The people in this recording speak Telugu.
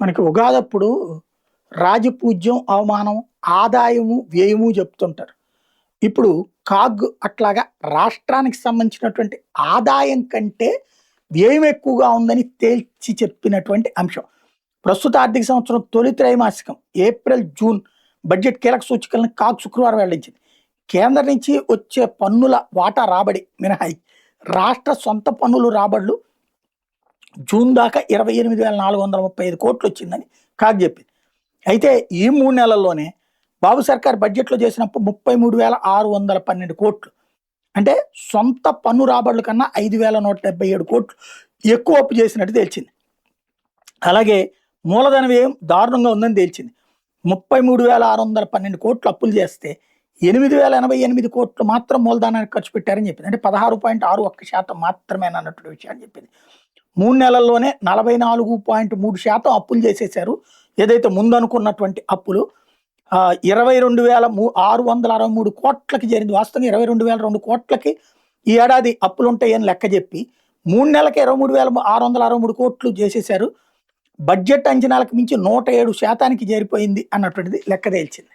మనకి ఉగాదప్పుడు రాజపూజ్యం, అవమానం, ఆదాయము, వ్యయము చెప్తుంటారు. ఇప్పుడు కాగ్ అట్లాగా రాష్ట్రానికి సంబంధించినటువంటి ఆదాయం కంటే వ్యయం ఎక్కువగా ఉందని తేల్చి చెప్పినటువంటి అంశం. ప్రస్తుత ఆర్థిక సంవత్సరం తొలి త్రైమాసికం ఏప్రిల్, జూన్ బడ్జెట్ కీలక సూచికలను కాగ్ శుక్రవారం వెల్లడించింది. కేంద్రం నుంచి వచ్చే పన్నుల వాటా రాబడి మినహాయి రాష్ట్ర సొంత పన్నులు రాబడులు జూన్ దాకా 28,435 కోట్లు వచ్చిందని కాగ్ చెప్పింది. అయితే ఈ 3 నెలల్లోనే బాబు సర్కార్ బడ్జెట్లో చేసినప్పుడు 33,612 కోట్లు, అంటే సొంత పన్ను రాబడుల కన్నా 5,177 కోట్లు ఎక్కువ అప్పు చేసినట్టు తేల్చింది. అలాగే మూలధన వ్యయం దారుణంగా ఉందని తేల్చింది. 33,612 కోట్లు అప్పులు చేస్తే 8,088 కోట్లు మాత్రం మూలధనానికి ఖర్చు పెట్టారని చెప్పింది. అంటే 16.61% మాత్రమే అన్నటువంటి విషయాన్ని చెప్పింది. 3 నెలల్లోనే 44.3% అప్పులు చేసేశారు. ఏదైతే ముందు అనుకున్నటువంటి అప్పులు 22,663 కోట్లకి చేరింది. వాస్తవంగా 22,002 కోట్లకి ఈ ఏడాది అప్పులు ఉంటాయని లెక్క చెప్పి 3 నెలలకి 23,663 కోట్లు చేసేశారు. బడ్జెట్ అంచనాలకు మించి 107% చేరిపోయింది అన్నటువంటిది లెక్క తేల్చింది.